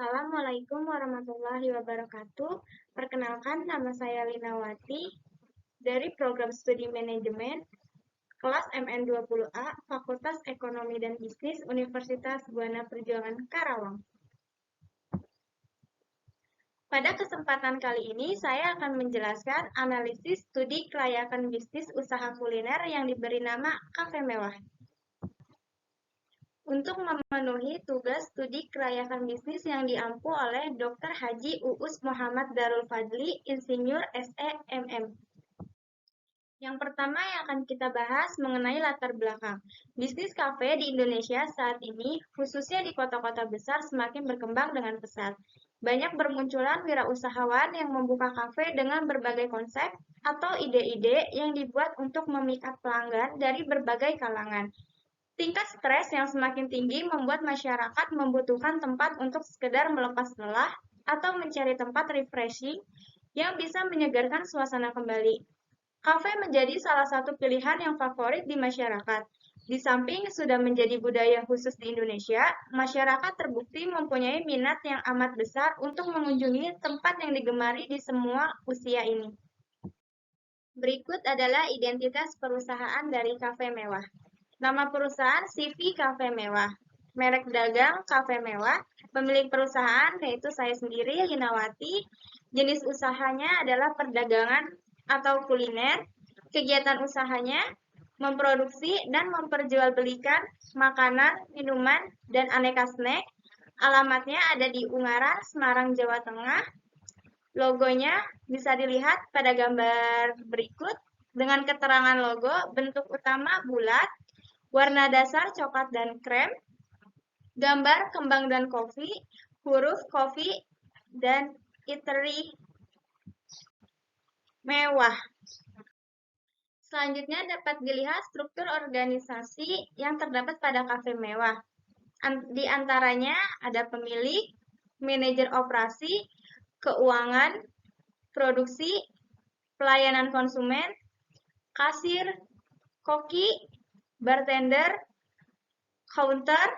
Assalamualaikum warahmatullahi wabarakatuh. Perkenalkan, nama saya Linawati dari Program Studi Manajemen kelas MN20A, Fakultas Ekonomi dan Bisnis Universitas Buana Perjuangan Karawang. Pada kesempatan kali ini, saya akan menjelaskan analisis studi kelayakan bisnis usaha kuliner yang diberi nama Cafe Mewah. Untuk memenuhi tugas studi kelayakan bisnis yang diampu oleh Dr. Haji Uus Muhammad Darul Fadli, Insinyur SEMM. Yang pertama yang akan kita bahas mengenai latar belakang. Bisnis kafe di Indonesia saat ini, khususnya di kota-kota besar, semakin berkembang dengan pesat. Banyak bermunculan wirausahawan yang membuka kafe dengan berbagai konsep atau ide-ide yang dibuat untuk memikat pelanggan dari berbagai kalangan. Tingkat stres yang semakin tinggi membuat masyarakat membutuhkan tempat untuk sekedar melepas lelah atau mencari tempat refreshing yang bisa menyegarkan suasana kembali. Kafe menjadi salah satu pilihan yang favorit di masyarakat. Di samping sudah menjadi budaya khusus di Indonesia, masyarakat terbukti mempunyai minat yang amat besar untuk mengunjungi tempat yang digemari di semua usia ini. Berikut adalah identitas perusahaan dari Cafe Mewah. Nama perusahaan CV Cafe Mewah. Merek dagang Cafe Mewah. Pemilik perusahaan yaitu saya sendiri, Linawati. Jenis usahanya adalah perdagangan atau kuliner. Kegiatan usahanya memproduksi dan memperjualbelikan makanan, minuman, dan aneka snack. Alamatnya ada di Ungaran, Semarang, Jawa Tengah. Logonya bisa dilihat pada gambar berikut. Dengan keterangan logo, bentuk utama bulat, warna dasar coklat dan krem, gambar kembang dan kopi, huruf kopi, dan eatery mewah. Selanjutnya dapat dilihat struktur organisasi yang terdapat pada kafe mewah. Di antaranya ada pemilik, manajer operasi, keuangan, produksi, pelayanan konsumen, kasir, koki, bartender, counter,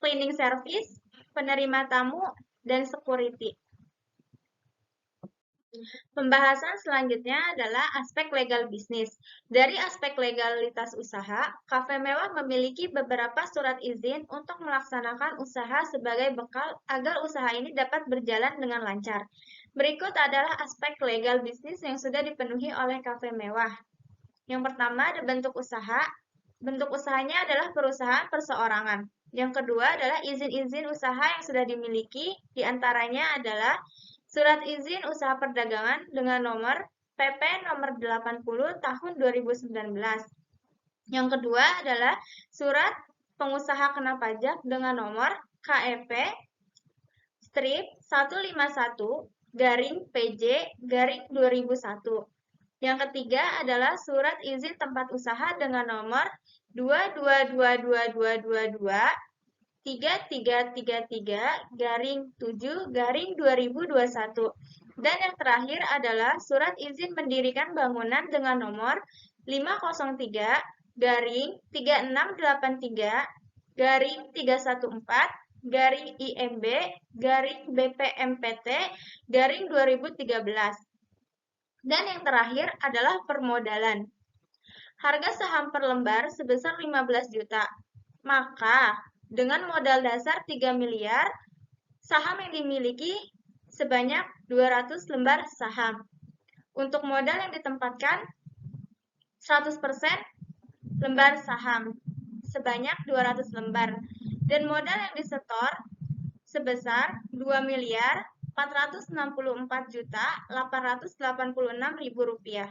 cleaning service, penerima tamu, dan security. Pembahasan selanjutnya adalah aspek legal bisnis. Dari aspek legalitas usaha, Cafe Mewah memiliki beberapa surat izin untuk melaksanakan usaha sebagai bekal agar usaha ini dapat berjalan dengan lancar. Berikut adalah aspek legal bisnis yang sudah dipenuhi oleh Cafe Mewah. Yang pertama ada bentuk usaha. Bentuk usahanya adalah perusahaan perseorangan. Yang kedua adalah izin-izin usaha yang sudah dimiliki, diantaranya adalah Surat Izin Usaha Perdagangan dengan nomor PP nomor 80 tahun 2019. Yang kedua adalah Surat Pengusaha Kena Pajak dengan nomor KEP strip 151 garing PJ garing 2001. Yang ketiga adalah Surat Izin Tempat Usaha dengan nomor 222222 3333 garing 7 garing 2021. Dan yang terakhir adalah surat izin mendirikan bangunan dengan nomor 503 garing 3683 garing 314 garing IMB garing BPMPT garing 2013. Dan yang terakhir adalah permodalan. Harga saham per lembar sebesar 15 juta. Maka dengan modal dasar 3 miliar, saham yang dimiliki sebanyak 200 lembar saham. Untuk modal yang ditempatkan 100% lembar saham sebanyak 200 lembar. Dan modal yang disetor sebesar 2 miliar 464 juta 886.000 rupiah.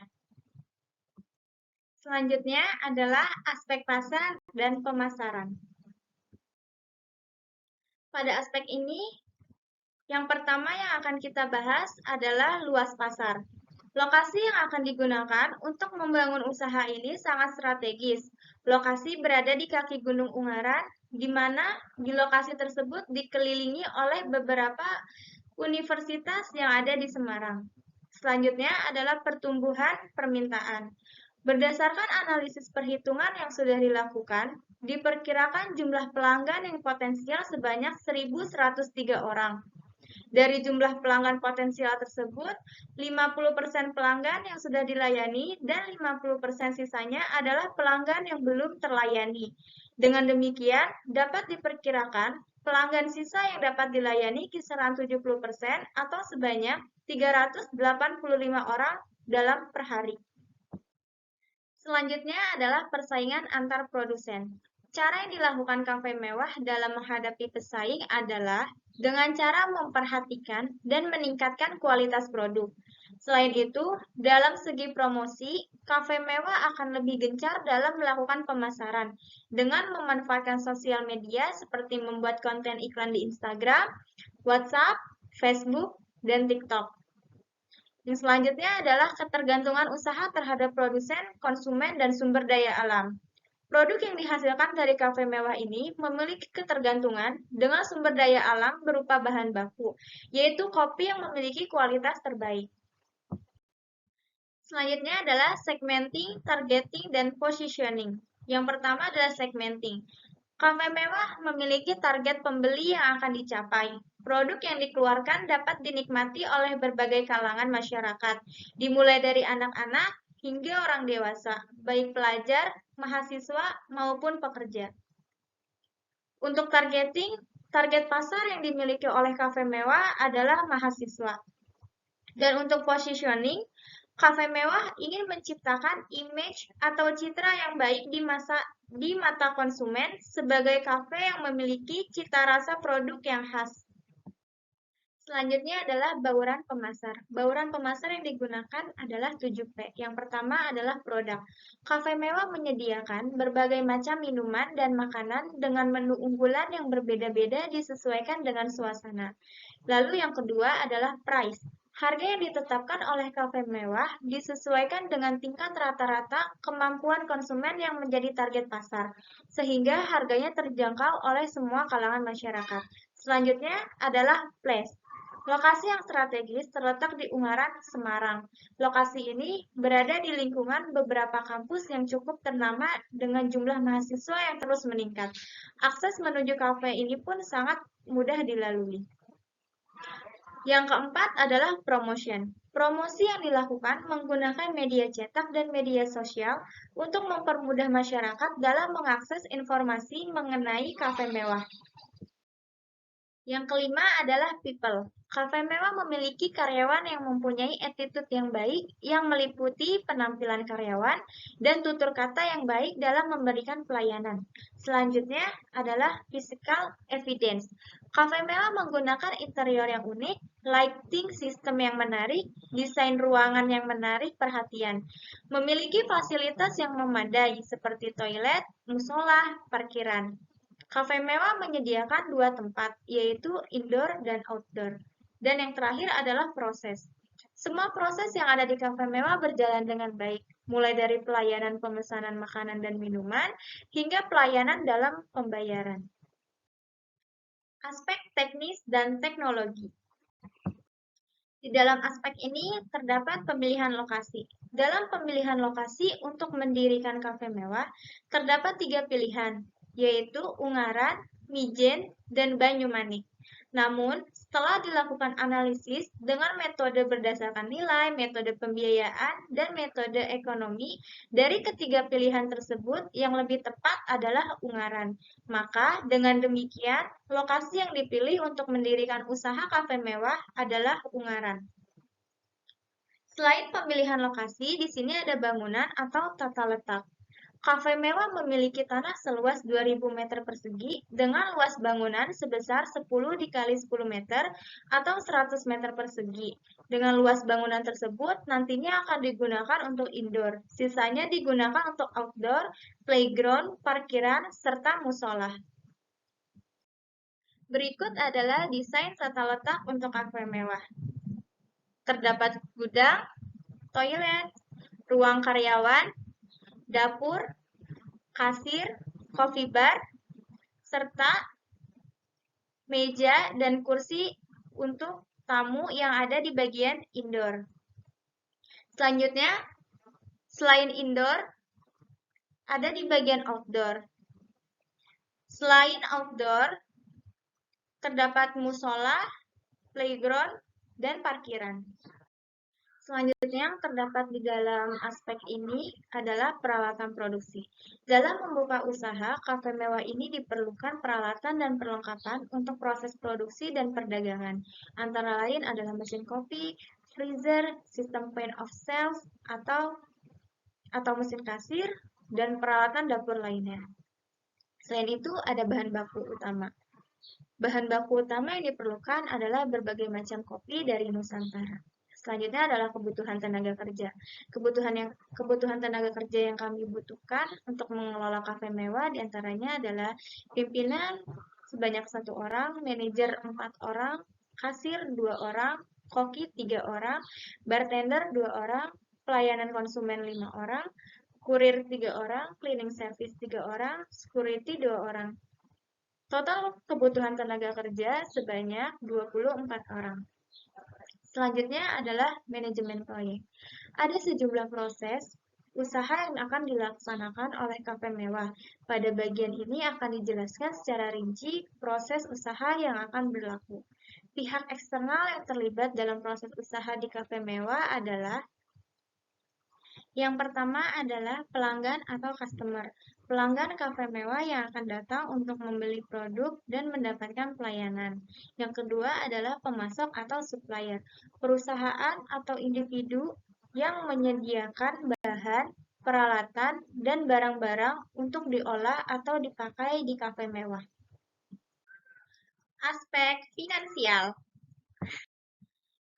Selanjutnya adalah aspek pasar dan pemasaran. Pada aspek ini, yang pertama yang akan kita bahas adalah luas pasar. Lokasi yang akan digunakan untuk membangun usaha ini sangat strategis. Lokasi berada di kaki Gunung Ungaran, di mana di lokasi tersebut dikelilingi oleh beberapa universitas yang ada di Semarang. Selanjutnya adalah pertumbuhan permintaan. Berdasarkan analisis perhitungan yang sudah dilakukan, Diperkirakan jumlah pelanggan yang potensial sebanyak 1.103 orang. Dari jumlah pelanggan potensial tersebut, 50% pelanggan yang sudah dilayani dan 50% sisanya adalah pelanggan yang belum terlayani. Dengan demikian, dapat diperkirakan pelanggan sisa yang dapat dilayani kisaran 70% atau sebanyak 385 orang dalam per hari. Selanjutnya adalah persaingan antar produsen. Cara yang dilakukan kafe mewah dalam menghadapi pesaing adalah dengan cara memperhatikan dan meningkatkan kualitas produk. Selain itu, dalam segi promosi, kafe mewah akan lebih gencar dalam melakukan pemasaran dengan memanfaatkan sosial media seperti membuat konten iklan di Instagram, WhatsApp, Facebook, dan TikTok. Yang selanjutnya adalah ketergantungan usaha terhadap produsen, konsumen, dan sumber daya alam. Produk yang dihasilkan dari kafe mewah ini memiliki ketergantungan dengan sumber daya alam berupa bahan baku, yaitu kopi yang memiliki kualitas terbaik. Selanjutnya adalah segmenting, targeting, dan positioning. Yang pertama adalah segmenting. Kafe mewah memiliki target pembeli yang akan dicapai. Produk yang dikeluarkan dapat dinikmati oleh berbagai kalangan masyarakat, dimulai dari anak-anak hingga orang dewasa, baik pelajar, mahasiswa, maupun pekerja. Untuk targeting, target pasar yang dimiliki oleh kafe mewah adalah mahasiswa. Dan untuk positioning, kafe mewah ingin menciptakan image atau citra yang baik di mata konsumen sebagai kafe yang memiliki cita rasa produk yang khas. Selanjutnya adalah bauran pemasar. Bauran pemasar yang digunakan adalah 7P. Yang pertama adalah produk. Kafe mewah menyediakan berbagai macam minuman dan makanan dengan menu unggulan yang berbeda-beda disesuaikan dengan suasana. Lalu yang kedua adalah price. Harga yang ditetapkan oleh kafe mewah disesuaikan dengan tingkat rata-rata kemampuan konsumen yang menjadi target pasar, sehingga harganya terjangkau oleh semua kalangan masyarakat. Selanjutnya adalah place. Lokasi yang strategis terletak di Ungaran, Semarang. Lokasi ini berada di lingkungan beberapa kampus yang cukup ternama dengan jumlah mahasiswa yang terus meningkat. Akses menuju kafe ini pun sangat mudah dilalui. Yang keempat adalah promotion. Promosi yang dilakukan menggunakan media cetak dan media sosial untuk mempermudah masyarakat dalam mengakses informasi mengenai kafe mewah. Yang kelima adalah people. Kafe mewah memiliki karyawan yang mempunyai attitude yang baik, yang meliputi penampilan karyawan dan tutur kata yang baik dalam memberikan pelayanan. Selanjutnya adalah physical evidence. Kafe mewah menggunakan interior yang unik, lighting system yang menarik, desain ruangan yang menarik perhatian, memiliki fasilitas yang memadai seperti toilet, musola, parkiran. Kafe mewah menyediakan dua tempat, yaitu indoor dan outdoor. Dan yang terakhir adalah proses. Semua proses yang ada di kafe mewah berjalan dengan baik, mulai dari pelayanan pemesanan makanan dan minuman, hingga pelayanan dalam pembayaran. Aspek teknis dan teknologi. Di dalam aspek ini terdapat pemilihan lokasi. Dalam pemilihan lokasi untuk mendirikan kafe mewah, terdapat 3 pilihan, yaitu Ungaran, Mijen, dan Banyumanik. Namun, setelah dilakukan analisis dengan metode berdasarkan nilai, metode pembiayaan, dan metode ekonomi, dari ketiga pilihan tersebut yang lebih tepat adalah Ungaran. Maka, dengan demikian, lokasi yang dipilih untuk mendirikan usaha kafe mewah adalah Ungaran. Selain pemilihan lokasi, di sini ada bangunan atau tata letak. Kafe mewah memiliki tanah seluas 2.000 meter persegi dengan luas bangunan sebesar 10 dikali 10 meter atau 100 meter persegi. Dengan luas bangunan tersebut nantinya akan digunakan untuk indoor, sisanya digunakan untuk outdoor, playground, parkiran, serta musola. Berikut adalah desain tata letak untuk kafe mewah. Terdapat gudang, toilet, ruang karyawan, dapur, kasir, coffee bar, serta meja dan kursi untuk tamu yang ada di bagian indoor. Selanjutnya, selain indoor, ada di bagian outdoor. Selain outdoor, terdapat musola, playground, dan parkiran. Selanjutnya yang terdapat di dalam aspek ini adalah peralatan produksi. Dalam membuka usaha, kafe mewah ini diperlukan peralatan dan perlengkapan untuk proses produksi dan perdagangan. Antara lain adalah mesin kopi, freezer, sistem point of sales, atau mesin kasir, dan peralatan dapur lainnya. Selain itu, ada bahan baku utama. Bahan baku utama yang diperlukan adalah berbagai macam kopi dari Nusantara. Selanjutnya adalah kebutuhan tenaga kerja. Kebutuhan tenaga kerja yang kami butuhkan untuk mengelola kafe mewah diantaranya adalah pimpinan sebanyak 1 orang, manajer 4 orang, kasir 2 orang, koki 3 orang, bartender 2 orang, pelayanan konsumen 5 orang, kurir 3 orang, cleaning service 3 orang, security 2 orang. Total kebutuhan tenaga kerja sebanyak 24 orang. Selanjutnya adalah manajemen proyek. Ada sejumlah proses usaha yang akan dilaksanakan oleh kafe mewah. Pada bagian ini akan dijelaskan secara rinci proses usaha yang akan berlaku. Pihak eksternal yang terlibat dalam proses usaha di kafe mewah adalah yang pertama adalah pelanggan atau customer. Pelanggan kafe mewah yang akan datang untuk membeli produk dan mendapatkan pelayanan. Yang kedua adalah pemasok atau supplier. Perusahaan atau individu yang menyediakan bahan, peralatan, dan barang-barang untuk diolah atau dipakai di kafe mewah. Aspek finansial.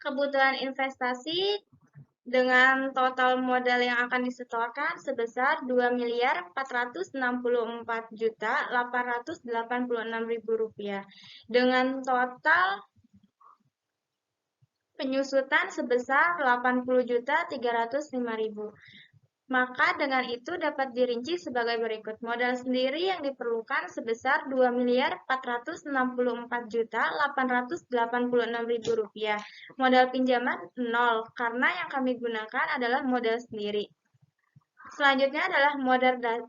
Kebutuhan investasi dengan total modal yang akan disetorkan sebesar Rp2.464.886.000 dengan total penyusutan sebesar Rp80.305.000. Maka dengan itu dapat dirinci sebagai berikut. Modal sendiri yang diperlukan sebesar Rp2.464.886.000. Modal pinjaman 0, karena yang kami gunakan adalah modal sendiri. Selanjutnya adalah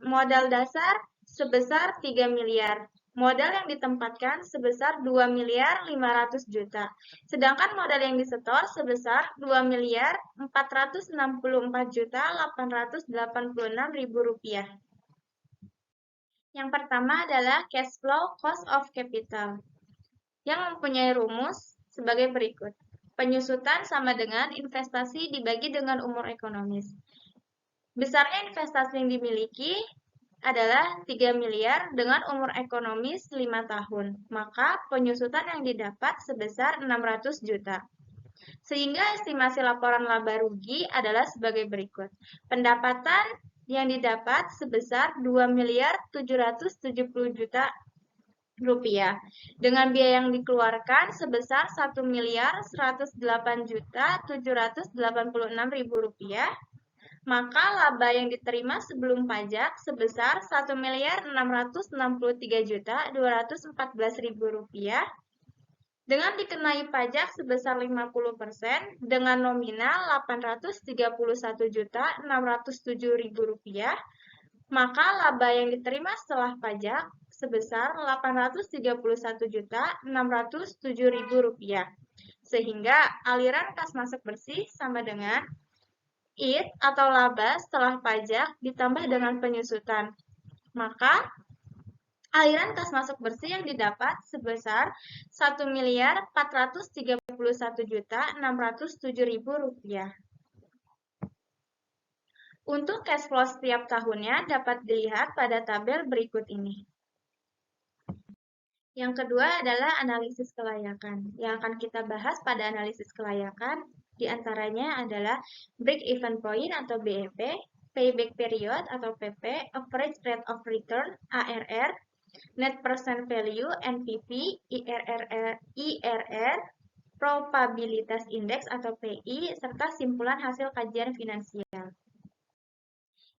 modal dasar sebesar 3 miliar. Modal yang ditempatkan sebesar 2.500.000.000. Sedangkan modal yang disetor sebesar Rp2.464.886.000. Yang pertama adalah cash flow cost of capital, yang mempunyai rumus sebagai berikut. Penyusutan sama dengan investasi dibagi dengan umur ekonomis. Besarnya investasi yang dimiliki adalah 3 miliar dengan umur ekonomis 5 tahun. Maka penyusutan yang didapat sebesar 600 juta. Sehingga estimasi laporan laba rugi adalah sebagai berikut. Pendapatan yang didapat sebesar 2.770 juta rupiah. Dengan biaya yang dikeluarkan sebesar 1.108.786.000 rupiah. Maka laba yang diterima sebelum pajak sebesar Rp1.663.214.000 dengan dikenai pajak sebesar 50% dengan nominal Rp831.607.000, maka laba yang diterima setelah pajak sebesar Rp831.607.000. Sehingga aliran kas masuk bersih sama dengan IT atau laba setelah pajak ditambah dengan penyusutan. Maka aliran kas masuk bersih yang didapat sebesar Rp1.431.607.000. Untuk cash flow setiap tahunnya dapat dilihat pada tabel berikut ini. Yang kedua adalah analisis kelayakan. Yang akan kita bahas pada analisis kelayakan di antaranya adalah break-even point atau BEP, payback period atau PP, average rate of return ARR, net present value NPV, IRR, probabilitas index atau PI, serta simpulan hasil kajian finansial.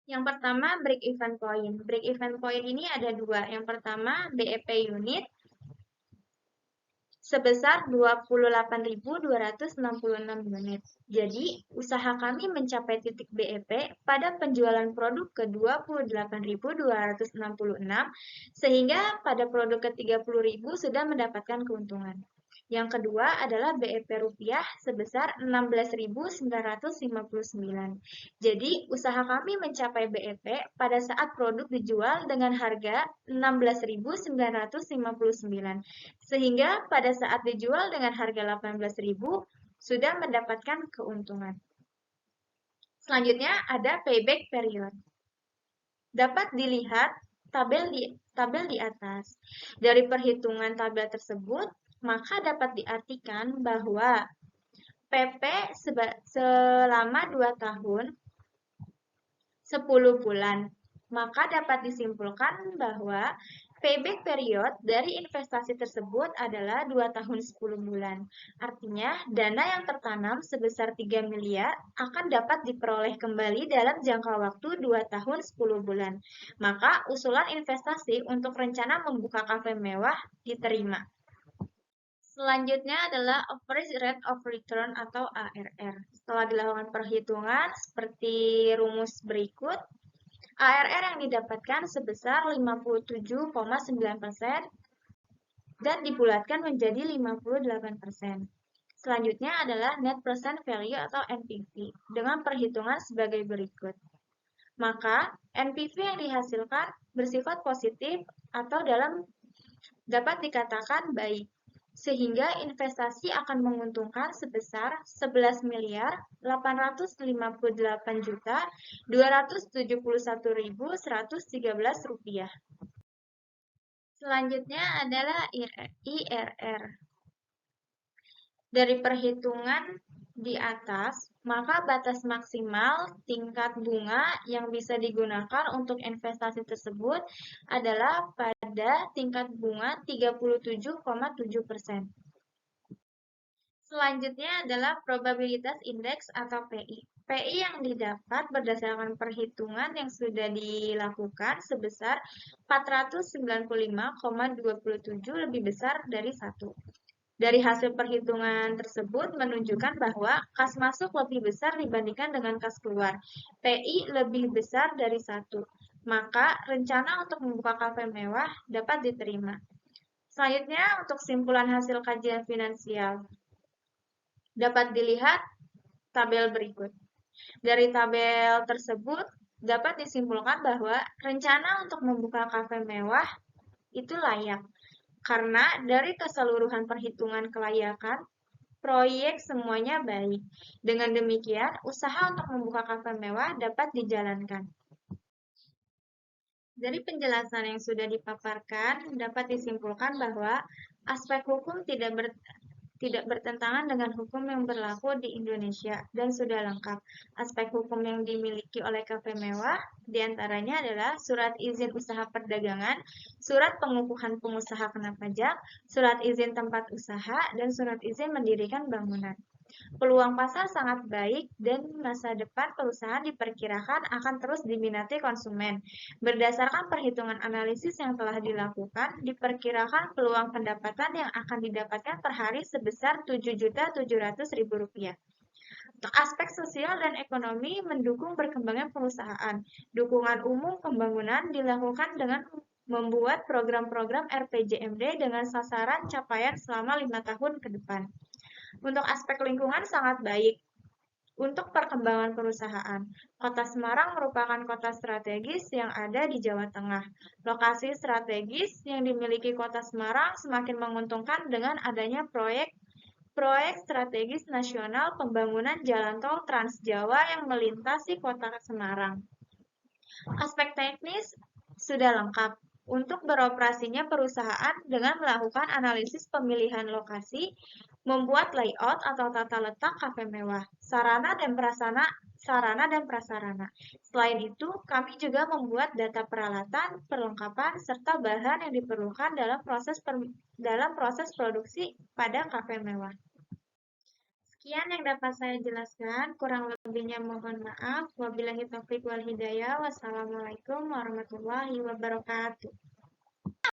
Yang pertama, break-even point. Break-even point ini ada dua. Yang pertama, BEP unit. sebesar 28.266 unit. Jadi, usaha kami mencapai titik BEP pada penjualan produk ke 28.266, sehingga pada produk ke 30.000 sudah mendapatkan keuntungan. Yang kedua adalah BEP rupiah sebesar 16.959. Jadi, usaha kami mencapai BEP pada saat produk dijual dengan harga 16.959, sehingga pada saat dijual dengan harga 18.000 sudah mendapatkan keuntungan. Selanjutnya ada payback period. Dapat dilihat tabel di atas. Dari perhitungan tabel tersebut, maka dapat diartikan bahwa PP selama 2 tahun 10 bulan. Maka dapat disimpulkan bahwa payback period dari investasi tersebut adalah 2 tahun 10 bulan. Artinya, dana yang tertanam sebesar 3 miliar akan dapat diperoleh kembali dalam jangka waktu 2 tahun 10 bulan. Maka, usulan investasi untuk rencana membuka kafe mewah diterima. Selanjutnya adalah Average Rate of Return atau ARR. Setelah dilakukan perhitungan seperti rumus berikut, ARR yang didapatkan sebesar 57,9% dan dibulatkan menjadi 58%. Selanjutnya adalah Net Present Value atau NPV dengan perhitungan sebagai berikut. Maka NPV yang dihasilkan bersifat positif atau dapat dikatakan baik, sehingga investasi akan menguntungkan sebesar 11.858.271.113 rupiah. Selanjutnya adalah IRR. Dari perhitungan di atas, maka batas maksimal tingkat bunga yang bisa digunakan untuk investasi tersebut adalah pada tingkat bunga 37,7%. Selanjutnya adalah probabilitas indeks atau PI. PI yang didapat berdasarkan perhitungan yang sudah dilakukan sebesar 495,27 lebih besar dari 1. Dari hasil perhitungan tersebut menunjukkan bahwa kas masuk lebih besar dibandingkan dengan kas keluar. PI lebih besar dari 1. Maka rencana untuk membuka kafe mewah dapat diterima. Selanjutnya untuk simpulan hasil kajian finansial. Dapat dilihat tabel berikut. Dari tabel tersebut dapat disimpulkan bahwa rencana untuk membuka kafe mewah itu layak. Karena dari keseluruhan perhitungan kelayakan, proyek semuanya baik. Dengan demikian, usaha untuk membuka kafe mewah dapat dijalankan. Dari penjelasan yang sudah dipaparkan, dapat disimpulkan bahwa aspek hukum tidak bertentangan dengan hukum yang berlaku di Indonesia dan sudah lengkap. Aspek hukum yang dimiliki oleh kafe mewah diantaranya adalah surat izin usaha perdagangan, surat pengukuhan pengusaha kena pajak, surat izin tempat usaha, dan surat izin mendirikan bangunan. Peluang pasar sangat baik dan masa depan perusahaan diperkirakan akan terus diminati konsumen. Berdasarkan perhitungan analisis yang telah dilakukan, diperkirakan peluang pendapatan yang akan didapatkan per hari sebesar Rp7.700.000. Untuk aspek sosial dan ekonomi mendukung berkembangnya perusahaan. Dukungan umum pembangunan dilakukan dengan membuat program-program RPJMD dengan sasaran capaian selama 5 tahun ke depan. Untuk aspek lingkungan sangat baik. Untuk perkembangan perusahaan, Kota Semarang merupakan kota strategis yang ada di Jawa Tengah. Lokasi strategis yang dimiliki Kota Semarang semakin menguntungkan dengan adanya proyek strategis nasional pembangunan jalan tol Trans Jawa yang melintasi Kota Semarang. Aspek teknis sudah lengkap. Untuk beroperasinya perusahaan dengan melakukan analisis pemilihan lokasi, membuat layout atau tata letak kafe mewah, sarana dan prasarana. Selain itu, kami juga membuat data peralatan, perlengkapan, serta bahan yang diperlukan dalam proses produksi pada kafe mewah. Sekian yang dapat saya jelaskan, kurang lebihnya mohon maaf. Wabillahi taufiq wal hidayah. Wassalamualaikum warahmatullahi wabarakatuh.